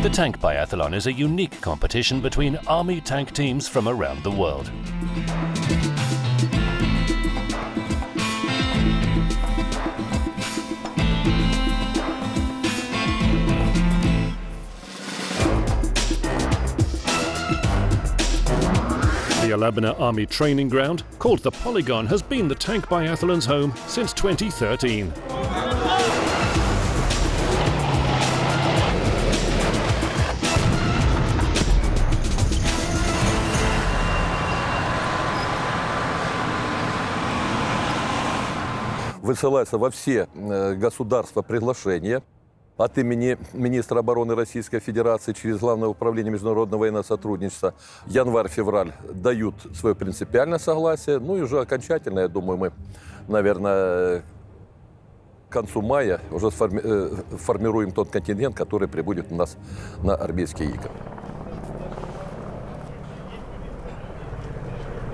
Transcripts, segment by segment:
The Tank Biathlon is a unique competition between army tank teams from around the world. The Alabina Army Training Ground, called the Polygon, has been the Tank Biathlon's home since 2013. Высылается во все государства приглашение от имени министра обороны Российской Федерации через Главное управление международного военного сотрудничества. Январь-февраль дают свое принципиальное согласие. Ну и уже окончательно, я думаю, мы, наверное, к концу мая уже формируем тот контингент, который прибудет у нас на Армейские игры.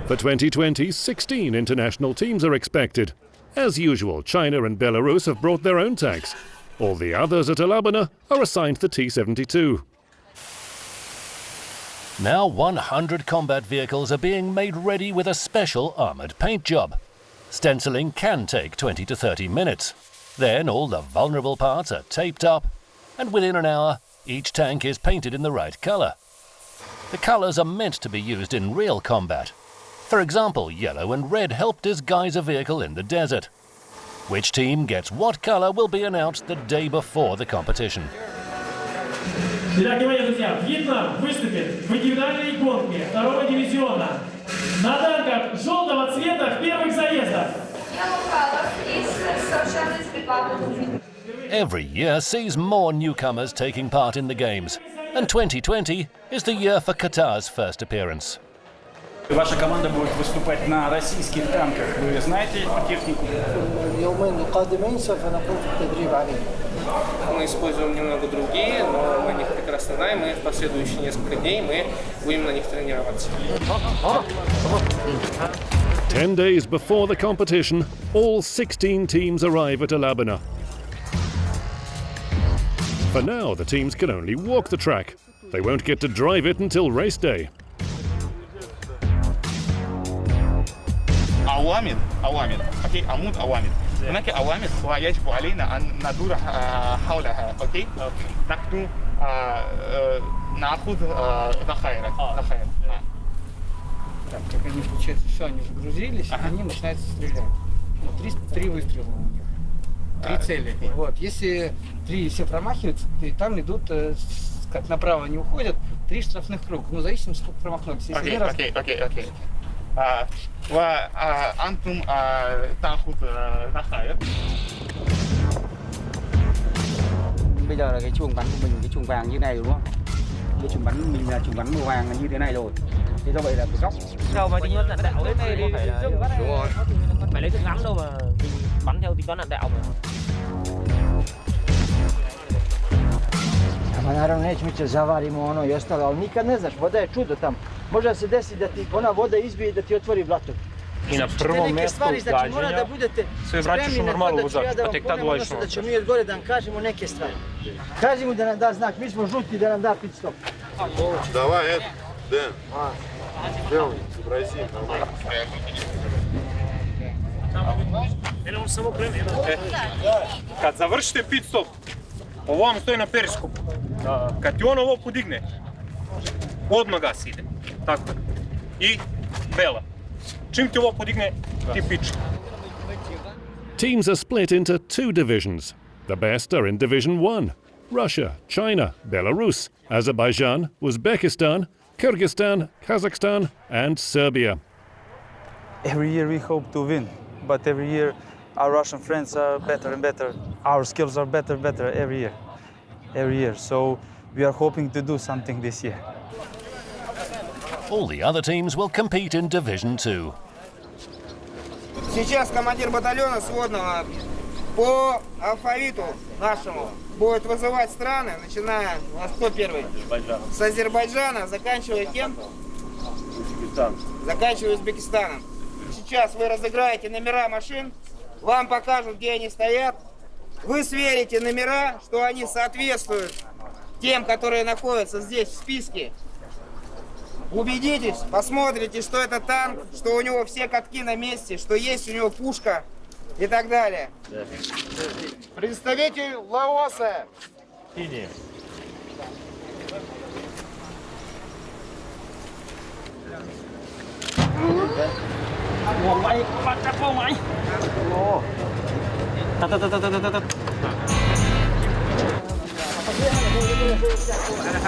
For 2020, 16 international teams are expected. As usual, China and Belarus have brought their own tanks. All the others at Alabina are assigned the T-72. Now 100 combat vehicles are being made ready with a special armoured paint job. Stenciling can take 20 to 30 minutes. Then all the vulnerable parts are taped up, and within an hour, each tank is painted in the right colour. The colours are meant to be used in real combat. For example, yellow and red help disguise a vehicle in the desert. Which team gets what colour will be announced the day before the competition. Итак, внимание, друзья, Вьетнам выступит в индивидуальной гонке второго дивизиона на танках желтого цвета в первых заездах. Every year sees more newcomers taking part in the games, and 2020 is the year for Qatar's first appearance. Ваша команда будет выступать на российских танках. Вы знаете эту технику? Мы используем немного другие, но мы их прекрасно знаем, и в последующие несколько дней мы будем на них тренироваться. 10 days before the competition, all 16 teams arrive at Alabina. For now, the teams can only walk the track. They won't get to drive it until race day. عوامل اوكي عمود عوامل هناك عوامل ويجب علينا ان ندور حولها اوكي نحن ناخذ ذخائر Так, как они, получается, все, они загрузились, они начинают стрелять. Ну, три выстрела у них. Три цели. Вот. Если три все промахиваются, там идут, как направо не уходят, 3 штрафных круга. Ну, зависит, сколько промахнулись. окей. وأنتم تأخذ ذخائر. Bây giờ là cái chuồng bắn của mình, cái chuồng vàng như này đúng không? Cái chuồng bắn mình là chuồng bắn màu vàng như thế này rồi. Thế do vậy là cái góc. Đâu mà tính toán đạn đạo hết này đi phải là đúng rồi. Phải lấy thương ngắm đâu mà mình bắn theo tính toán đạn đạo mà. Pa naravno nećemo će zavarimo ono i ostalo, ali nikad ne znaš, voda je čudo tamo. Može se desiti da ti ona voda izbije i da ti otvori blato. I na prvom mjestu znači mora da budete sve vraćaš u normalnu vozač, da pa tek tad ulaziš da ćemo mi od gore da vam kažemo neke stvari. Kažemo da nam da znak, mi smo žuti da nam da pit stop. Давай, Дэн. Делай, изобрази. Kad završite pit stop, ovo vam stoji na periskopu. Kad ti on ovo podigne, odmah gas ide. Tako. I bela. Čim ti ovo podigne, ti piče. Teams are split into 2 divisions. The best are in Division 1. Russia, China, Belarus, Azerbaijan, Uzbekistan, Kyrgyzstan, Kazakhstan and Serbia. Every year we hope to win, but every year our Russian friends are better and better. Our skills are better and better every year. So we are hoping to do something this year. All the other teams will compete in Division 2. Сейчас командир батальона сводного по алфавиту нашему будет вызывать страны, начиная, у нас кто первый? С Азербайджана, заканчивая кем? Заканчивая Узбекистаном. Сейчас вы разыграете номера машин, вам покажут, где они стоят. Вы сверите номера, что они соответствуют тем, которые находятся здесь в списке. Убедитесь, посмотрите, что это танк, что у него все катки на месте, что есть у него пушка и так далее. Представитель Лаоса.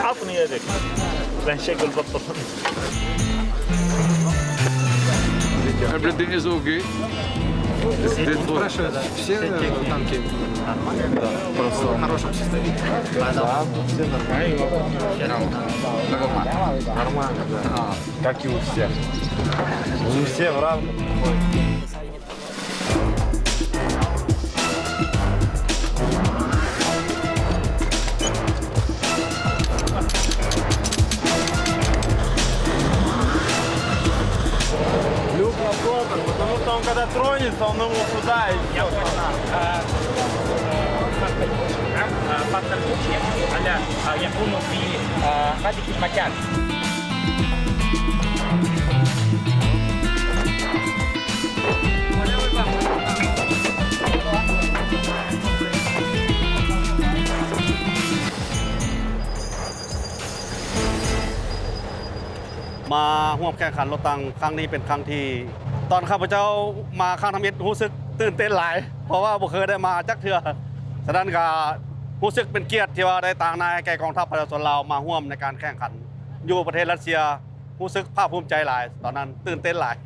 عطني يدك لنشق البطل. Everything is okay. Спрашивают, все танки просто в хорошем состоянии? Да, все нормально. Нормально, да. Как и у всех. У всех равно. Потому что он когда тронется, он его туда и все.มาร่วมแข่งขันรถตังครั้งนี้เป็นครั้งที่ตอนข้าพเจ้ามาครั้งทำมิตรรู้สึกตื่นเต้นหลายเพราะว่าบ่เคยได้มาจักเทื่อฉะนั้นก็รู้สึกเป็นเกียรติที่ว่าได้ต่างนายแก่กองทัพประชาชนลาวมาร่วมในการแข่งขันอยู่ประเทศรัสเซียรู้สึกภาคภูมิใจหลายตอนนั้นตื่นเต้นหลาย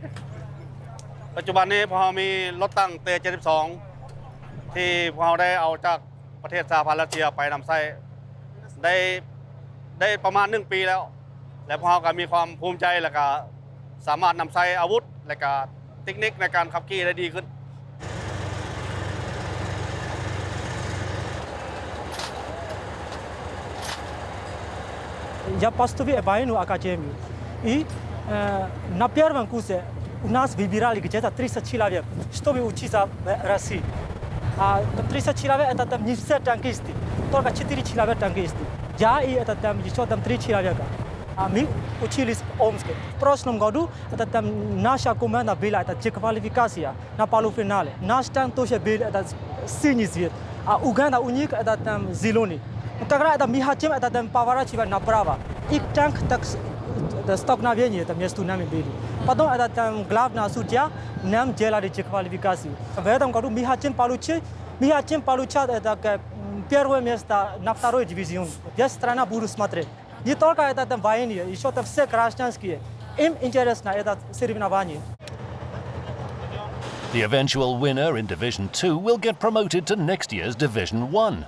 ปัจจุบันนี้พอมีรถตั้งT-72ที่พวกเราได้เอาจากประเทศสหพันธ์รัสเซียไปนำใช้ได้ประมาณ1 ปีแล้วและพวกเราก็มีความภูมิใจและก็สามารถนำใช้อาวุธและก็เทคนิคในการขับขี่ได้ดีขึ้น Я поступил в военную академию. И на первом курсе у нас выбирали где-то 30 человек, чтобы учиться в России. А 30 человек это там не все танкисты, только 4 человека танкисты. Я и это там еще там 3 человека. А мы учились в Омске. В прошлом году это там наша команда была это деквалификация на полуфинале. Наш танк тоже был это синий цвет, а Уганда у них это там зеленый. Когда это мы хотим это там поворачивать направо. И танк так столкновение это между нами были. Потом это там главный судья нам делали деквалификацию. В этом году мы хотим получать это первое место на второй дивизион. Вся страна будет смотреть. Не только это там военные, еще там все гражданские. Им интересно это соревнование. The eventual winner in Division 2 will get promoted to next year's Division 1.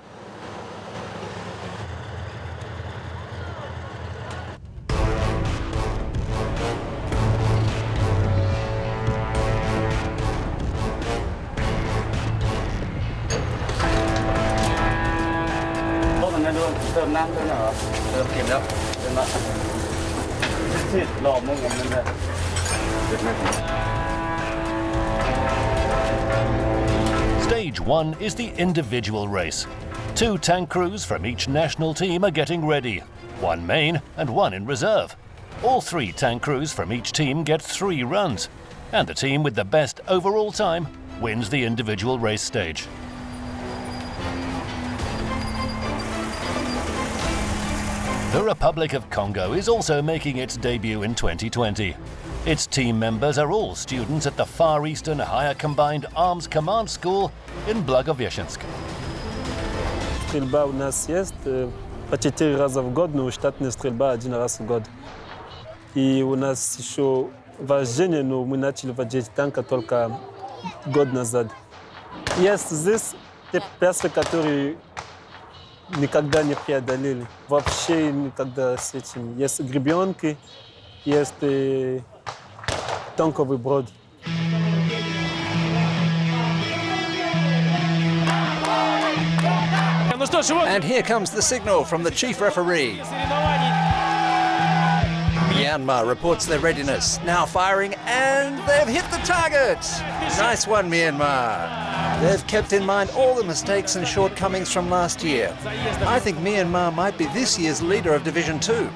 Stage 1 is the individual race. 2 tank crews from each national team are getting ready, 1 main and 1 in reserve. All 3 tank crews from each team get 3 runs, and the team with the best overall time wins the individual race stage. The Republic of Congo is also making its debut in 2020. Its team members are all students at the Far Eastern Higher Combined Arms Command School in Благовещенск. Стрельба у нас есть по 4 раза в год, но штатная стрельба 1 раз в год. И у нас еще вождение, но мы начали водить танка только год назад. Есть здесь те препятствия, которые никогда не преодолели. Вообще никогда с этим. Есть гребенки, есть танковый брод. And here comes the signal from the chief referee. Myanmar reports their readiness. Now firing, and they've hit the target! Nice one, Myanmar. They've kept in mind all the mistakes and shortcomings from last year. I think Myanmar might be this year's leader of Division 2.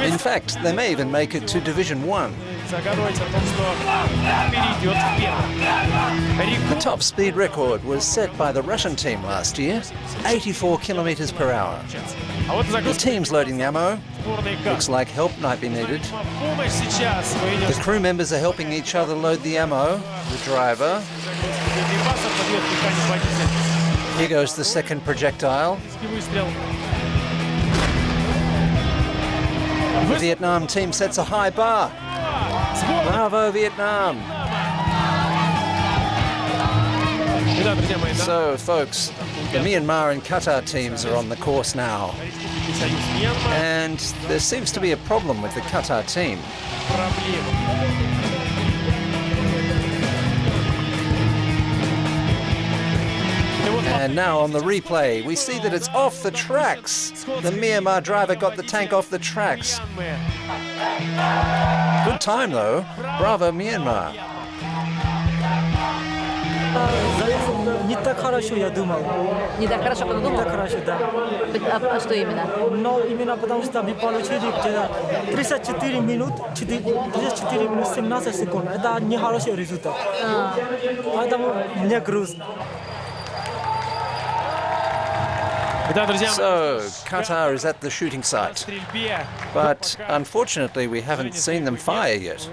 In fact, they may even make it to Division 1. The top speed record was set by the Russian team last year, 84 kilometers per hour. The team's loading the ammo. Looks like help might be needed. The crew members are helping each other load the ammo. The driver. Here goes the second projectile. The Vietnam team sets a high bar. Bravo, Vietnam. So, folks, the Myanmar and Qatar teams are on the course now. And there seems to be a problem with the Qatar team. And now on the replay, we see that it's off the tracks. The Myanmar driver got the tank off the tracks. Good time though. Bravo, Myanmar. Не так хорошо, я думал. Не так хорошо, как думал? Не так хорошо, да. А что именно? Но именно потому что мы получили где-то 34 минут 17 секунд. Это нехороший результат. Поэтому мне грустно. So, Qatar is at the shooting site. But unfortunately, we haven't seen them fire yet.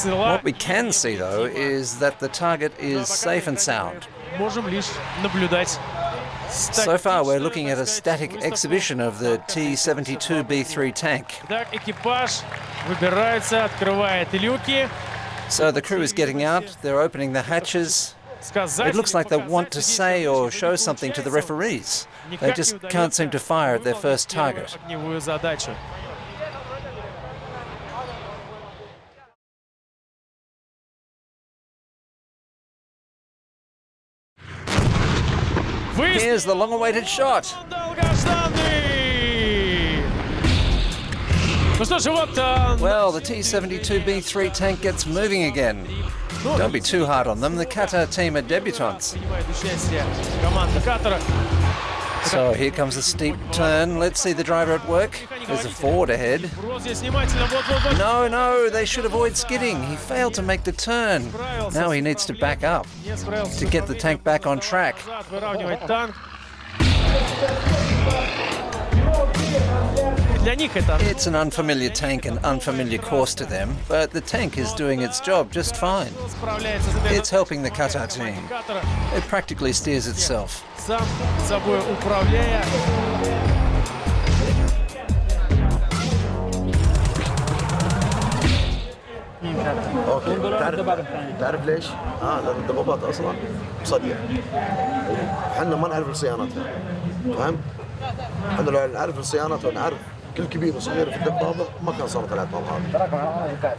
What we can see, though, is that the target is safe and sound. So far, we're looking at a static exhibition of the T-72B3 tank. So the crew is getting out, they're opening the hatches. It looks like they want to say or show something to the referees. They just can't seem to fire at their first target. Here's the long-awaited shot. Well, the T-72B3 tank gets moving again. Don't be too hard on them. The Qatar team are debutants. So here comes a steep turn. Let's see the driver at work. There's a Ford ahead. No, they should avoid skidding. He failed to make the turn. Now he needs to back up to get the tank back on track. It's an unfamiliar tank and unfamiliar course to them, but the tank is doing its job just fine. It's helping the Qatar team. It practically steers itself. اوكي تعرف ليش؟ لان الدبابات اصلا مصديه. احنا ما نعرف صيانتها. فهمت؟ احنا لو نعرف صيانتها ونعرف كل كبير وصغير في الدبابه ما كان صارت العطله هذه.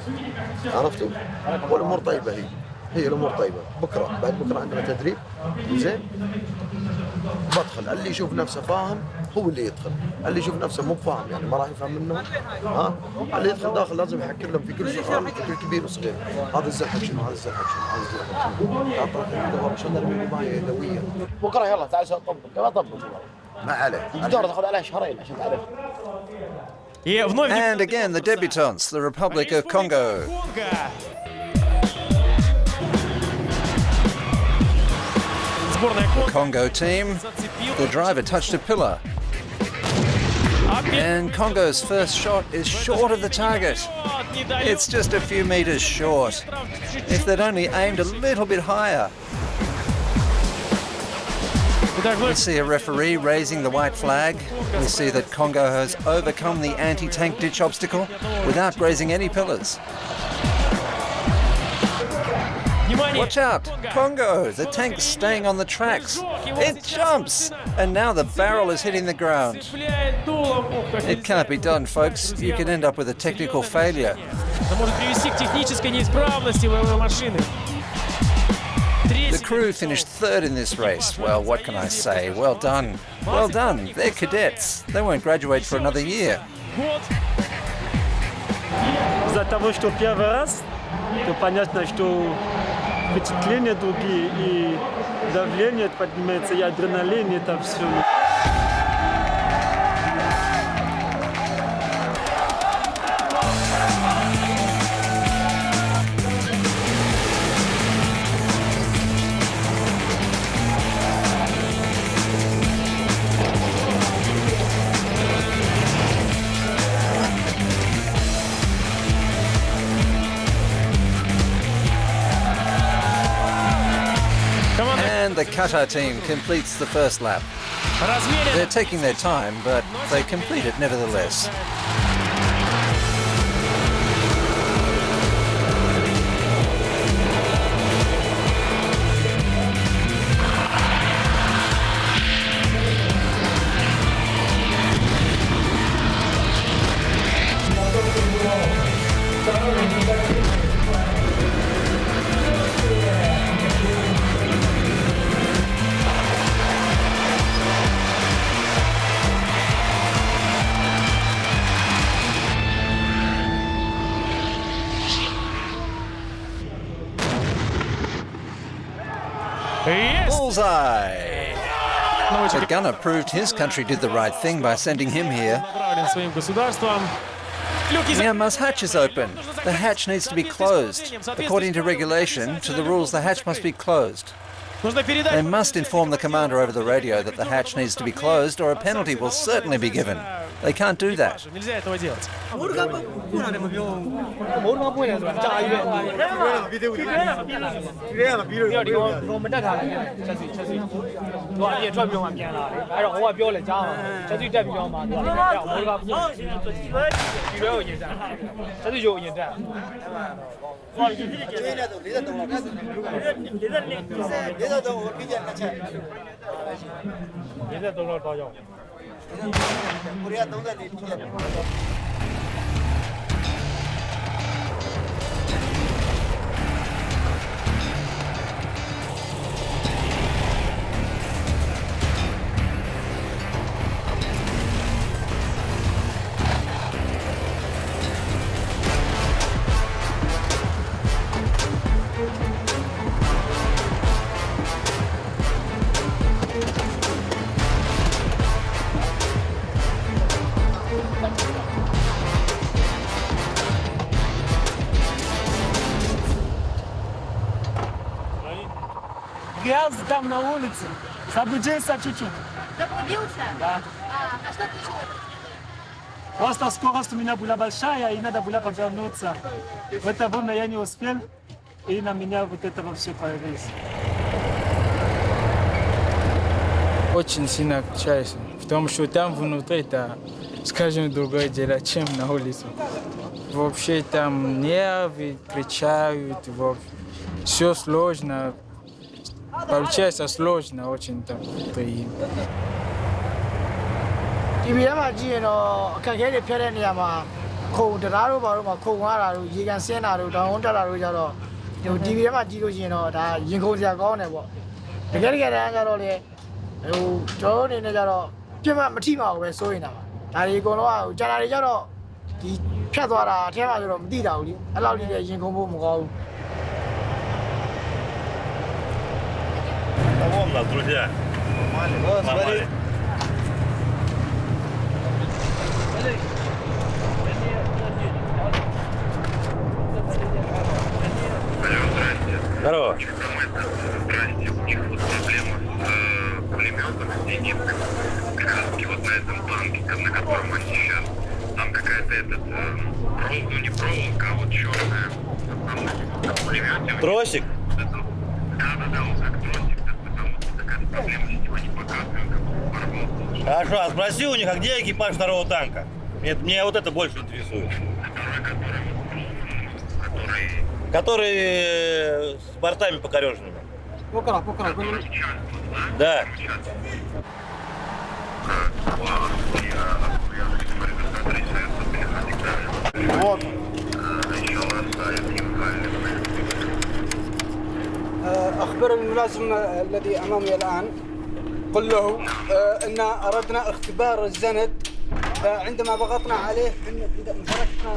عرفتوا؟ والامور طيبه هي الامور طيبه. بكره بعد بكره عندنا تدريب زين؟ بدخل اللي يشوف نفسه فاهم هو اللي يدخل، اللي يشوف نفسه مو فاهم يعني ما راح يفهم منهم اللي يدخل داخل لازم يحكي لهم في كل سؤال في كل كبير وصغير. هذا الزلحق شنو؟ هذا الزلحق شنو؟ هذا الزلحق شنو؟ اعطاك الدوام شنو اللي معي يدويا. بكره يلا تعال طبق، يلا طبق. ما عليه. الدوره تاخذ عليها شهرين عشان تعرف. And again, the debutants, the Republic of Congo. The Congo team, the driver touched a pillar. And Congo's first shot is short of the target. It's just a few meters short. If they'd only aimed a little bit higher. We see a referee raising the white flag. We see that Congo has overcome the anti-tank ditch obstacle without grazing any pillars. Watch out! Congo! The tank's staying on the tracks. It jumps! And now the barrel is hitting the ground. It can't be done, folks. You can end up with a technical failure. The crew finished third in this race. Well, what can I say? Well done. Well done. They're cadets. They won't graduate for another year. Из-за того, что первый раз, то понятно, что впечатления другие, и давление поднимается, и адреналин, это все. And the Qatar team completes the first lap. They're taking their time, but they complete it nevertheless. Bullseye! The gunner proved his country did the right thing by sending him here. Myanmar's hatch is open. The hatch needs to be closed. According to regulation, to the rules, the hatch must be closed. They must inform the commander over the radio that the hatch needs to be closed, or a penalty will certainly be given. They can't do that. Грязь там на улице. Заблудился чуть-чуть. Заблудился? Да. А что ты делал? Просто скорость у меня была большая, и надо было повернуться. В это время я не успел, и на меня вот этого все появилось. Очень сильно отличается, потому что там внутри это, скажем, другое дело, чем на улице. Вообще там нервы кричают, все сложно. Получается сложно очень там. TV မှာကြည့်ရင်တော့အခက်အခဲတွေဖြတ်တဲ့နေရာမှာခုံတရားတို့ဘာလို့မှခုံသွားတာတို့ရေကန်ဆင်းတာတို့တောင်တက်တာတို့ကြတော့ဒီ TV ထဲမှာကြည့်လို့ရှိရင်တော့ဒါရင်ခုန်စရာကောင်းတယ်ပေါ့တကယ်တမ်းကျတော့လေဟိုကျွန်တော်အနေနဲ့ကျတော့ပြတ်မမထိပါဘူးပဲစိုးရင်တာပါဒါတွေအကုန်လုံးကကျန်တာတွေကျတော့ဒီဖြတ်သွားတာအထဲမှာကျတော့မသိတာဘူးလေအဲ့လောက်ကြီးရင်ခုန်ဖို့မကောင်းဘူး Вон нас, друзья. Смотри. Здорово. Здрасте. У них вот проблема с пулеметом, с зенитным. Как раз таки вот на этом танке, на котором они сейчас. Там какая-то проволока, не проволока, а вот черная. На пулемете. Тросик? Да, вот как тросик. Там вот такая проблема, с него не показывают, как порвался. Хорошо, а спроси у них, а где экипаж второго танка? Мне вот это больше интересует. Который с бортами покореженными. Да. Вот. أخبر الملازم الذي أمامي الآن قل له أن أردنا اختبار الزند فعندما ضغطنا عليه مسكنا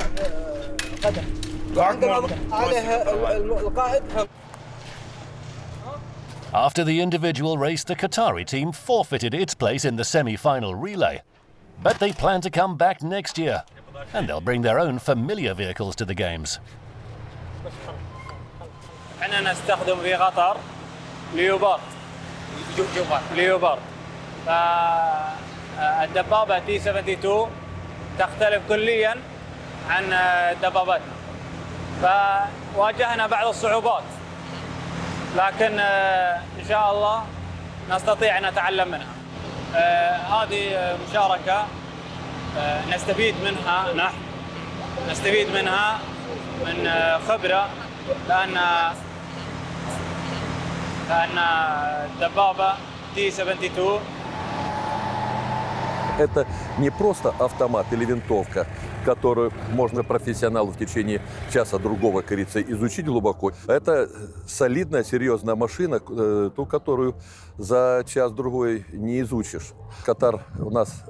After the individual race, the Qatari team forfeited its place in the semi-final relay. But they plan to come back next year, and they'll bring their own familiar vehicles to the games. احنا نستخدم في قطر ليوبارد فالدبابة تي 72 تختلف كليا عن دبابتنا فواجهنا بعض الصعوبات لكن إن شاء الله نستطيع أن نتعلم منها هذه مشاركة نستفيد منها نحن نستفيد منها من خبرة لأن الدبابة تي 72 Это не просто автомат или винтовка, которую можно профессионалу в течение часа-другого, как говорится, изучить глубоко. Это солидная, серьезная машина, ту, которую за час-другой не изучишь. Катар у нас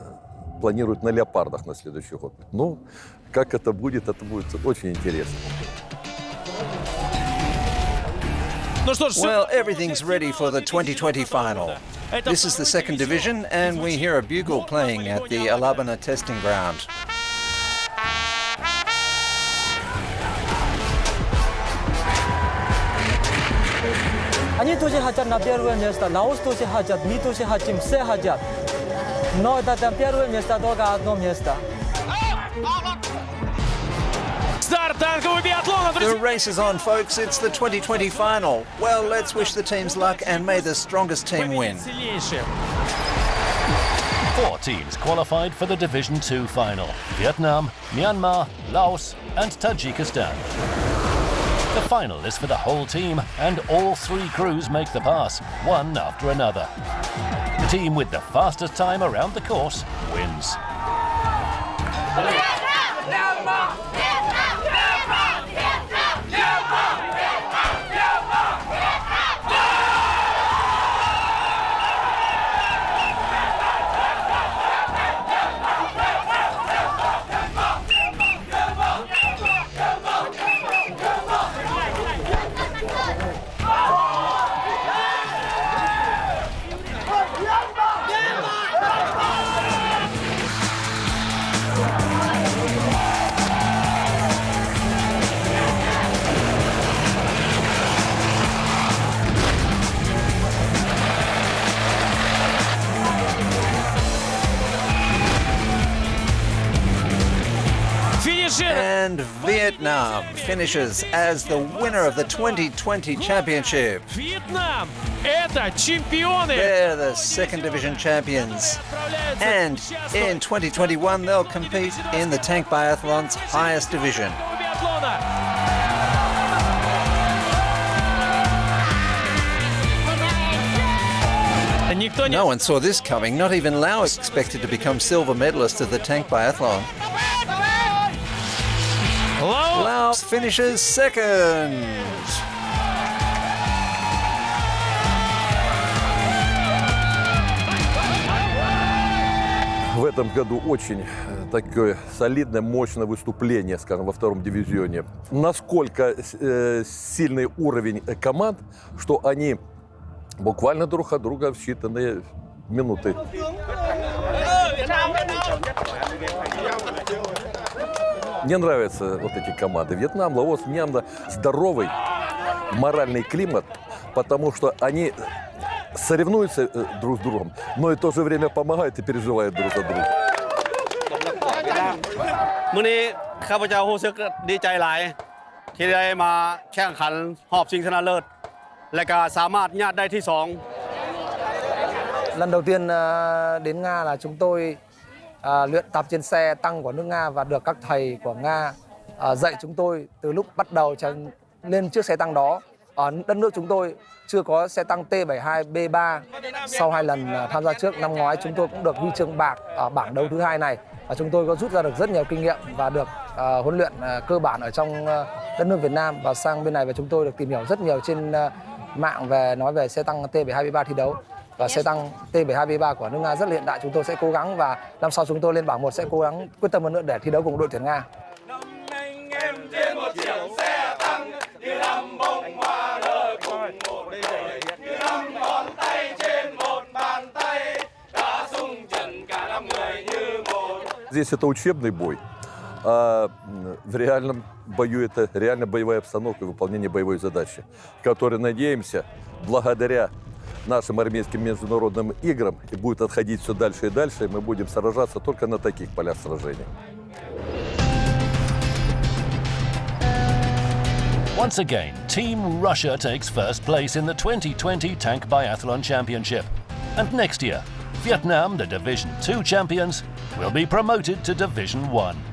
планирует на леопардах на следующий год. Ну, как это будет очень интересно. Well, everything's ready for the 2020 final. This is the second division, and we hear a bugle playing at the Alabana testing ground. Они тоже хотят на первое место, Лаос тоже хотят, мы тоже хотим, все хотят. Но это там первое место, только одно место. The race is on, folks. It's the 2020 final. Well, let's wish the teams luck and may the strongest team win. 4 teams qualified for the Division 2 final: Vietnam, Myanmar, Laos and Tajikistan. The final is for the whole team, and all 3 crews make the pass, one after another. The team with the fastest time around the course wins. And Vietnam finishes as the winner of the 2020 championship. Vietnam, это чемпионы! They're the second division champions. And in 2021, they'll compete in the Tank Biathlon's highest division. No one saw this coming. Not even Laos expected to become silver medalist of the Tank Biathlon. Laos finishes second. В этом году очень такое солидное, мощное выступление, скажем, во втором дивизионе. Насколько сильный уровень команд, что они буквально друг от друга в считанные минуты. Мне нравятся вот эти команды. Вьетнам, Лаос, Мьянма. Здоровый моральный климат, потому что они соревнуются друг с другом, но и в то же время помогают и переживают друг за друга. มื้อนี้ข้าพเจ้ารู้สึกดีใจหลายที่ได้มาแข่งขันรอบชิงชนะเลิศและก็สามารถญาติได้ที่ 2 Lần đầu tiên đến Nga là chúng tôi luyện tập trên xe tăng của nước Nga và được các thầy của Nga dạy chúng tôi từ lúc bắt đầu lên chiếc xe tăng đó. Ở đất nước chúng tôi chưa có xe tăng T72B3. Sau 2 lần tham gia trước, năm ngoái chúng tôi cũng được huy chương bạc ở bảng đấu thứ 2 này. Và chúng tôi có rút ra được rất nhiều kinh nghiệm và được huấn luyện cơ bản ở trong đất nước Việt Nam, và sang bên này và chúng tôi được tìm hiểu rất nhiều trên mạng nói về xe tăng T72B3 thi đấu. Và xe tăng T72B3 của nước Nga rất là hiện đại. Chúng tôi sẽ cố gắng và năm sau chúng tôi lên bảng 1 sẽ cố gắng quyết tâm hơn nữa để thi đấu cùng đội tuyển Nga. chiều xe tăng như năm bông hoa nở cùng một đời, như năm ngón tay trên một bàn tay, đã sung trận cả năm người như một. Здесь это учебный бой, а в реальном бою это реально боевая обстановка и выполнение боевой задачи, которой, надеемся, благодаря нашим армейским международным играм и будет отходить все дальше и дальше, и мы будем сражаться только на таких полях сражений. Once again, Team Russia takes first place in the 2020 Tank Biathlon Championship. And next year, Vietnam, the Division 2 champions, will be promoted to Division 1.